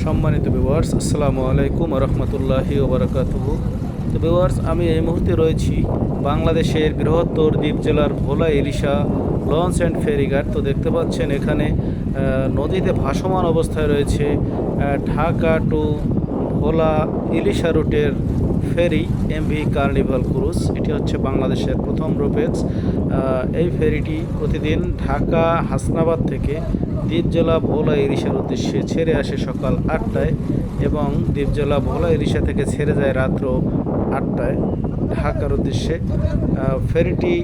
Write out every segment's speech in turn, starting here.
সম্মানিত ভিউয়ার্স, আসসালামু আলাইকুম রহমতুল্লাহি ওবরাকাতুহু। তো ভিউয়ার্স, আমি এই মুহূর্তে রয়েছি বাংলাদেশের বৃহত্তর দ্বীপ জেলার ভোলা ইলিশা লঞ্চ অ্যান্ড ফেরিঘাট। তো দেখতে পাচ্ছেন এখানে নদীতে ভাসমান অবস্থায় রয়েছে ঢাকা টু ভোলা ইলিশা রুটের ফেরি এমভি কার্নিভাল ক্রুজ। এটি হচ্ছে বাংলাদেশের প্রথম রোপেক্স। এই ফেরিটি প্রতিদিন ঢাকা হাসনাবাদ থেকে দ্বীপ জেলা ভোলা ইলিশার উদ্দেশ্যে ছেড়ে আসে সকাল 8টায় এবং দ্বীপ জেলা ভোলা ইলিশা থেকে ছেড়ে যায় রাত্র 8টায় ঢাকার উদ্দেশ্যে। ফেরিটি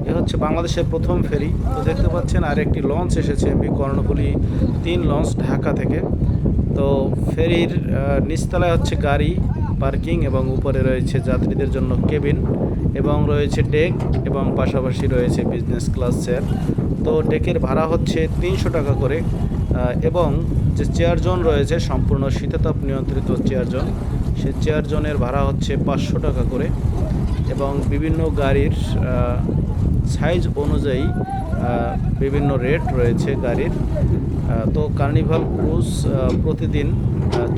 এ হচ্ছে বাংলাদেশের প্রথম ফেরি। তো দেখতে পাচ্ছেন আরেকটি লঞ্চ এসেছে এমভি কর্ণফুলী 3 লঞ্চ ঢাকা থেকে। তো ফেরির নিচতলায় হচ্ছে গাড়ি পার্কিং এবং উপরে রয়েছে যাত্রীদের জন্য কেবিন এবং রয়েছে ডেক এবং পাশাপাশি রয়েছে বিজনেস ক্লাস চেয়ার। তো ডেকের ভাড়া হচ্ছে 300 টাকা করে এবং যে চেয়ার জোন রয়েছে সম্পূর্ণ শীতাতাপ নিয়ন্ত্রিত চেয়ার জোন, সে চেয়ার জোনের ভাড়া হচ্ছে 500 টাকা করে এবং বিভিন্ন গাড়ির সাইজ অনুযায়ী বিভিন্ন রেট রয়েছে গাড়ির। তো কার্নিভাল ক্রুজ প্রতিদিন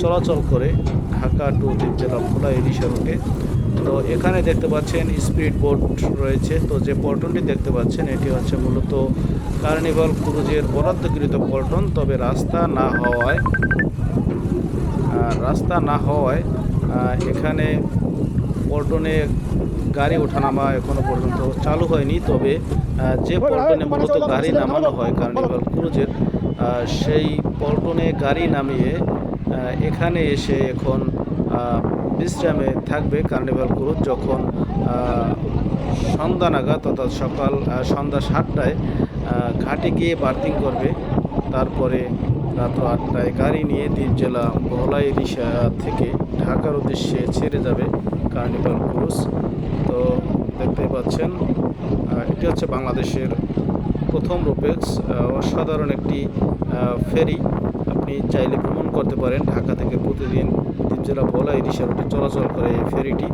চলাচল করে ঢাকা টু দ্বীপ জেলা ভোলা ইলিশা রুটে। তো এখানে দেখতে পাচ্ছেন স্পিড বোট রয়েছে। তো যে পল্টনটি দেখতে পাচ্ছেন এটি হচ্ছে মূলত কার্নিভাল ক্রুজের বরাদ্দকৃত পল্টন, তবে রাস্তা না হওয়ায় এখানে পল্টনে গাড়ি ওঠানামা এখনও পর্যন্ত চালু হয়নি। তবে যে পল্টনে মূলত গাড়ি নামানো হয় কার্নিভাল ক্রুজের, সেই পল্টনে গাড়ি নামিয়ে এখানে এসে এখন বিশ্রামে থাকবে কার্নিভাল ক্রুজ। যখন সন্ধ্যা নাগাদ অর্থাৎ সন্ধ্যা 7টায় ঘাটে গিয়ে বার্থিং করবে, তারপরে রাত্র 8টায় গাড়ি নিয়ে দ্বীপ জেলা ভোলা ইলিশা থেকে ঢাকার উদ্দেশ্যে ছেড়ে যাবে কার্নিভাল ক্রুজ। তো দেখতেই পাচ্ছেন এটি হচ্ছে বাংলাদেশের প্রথম রোপেক্স অসাধারণ একটি ফেরি। আপনি চাইলে ভ্রমণ করতে পারেন। ঢাকা থেকে প্রতিদিন দ্বীপ জেলা ভোলা ইলিশা রুটে চলাচল করে এই ফেরিটি।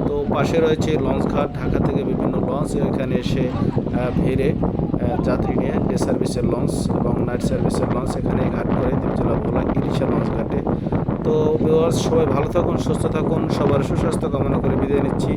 তো পাশে রয়েছে লঞ্চ ঘাট, ঢাকা থেকে বিভিন্ন লঞ্চ এখানে এসে ভিড়ে যাত্রী নিয়ে ডে সার্ভিসের লঞ্চ এবং নাইট সার্ভিসের লঞ্চ এখানে ঘাট করে দ্বীপ জেলা ভোলা ইলিশা লঞ্চ ঘাটে। তো ভিউয়ার্স, সবাই ভালো থাকুন, সুস্থ থাকুন, সবার সুস্বাস্থ্য কামনা করে বিদায় নিচ্ছি।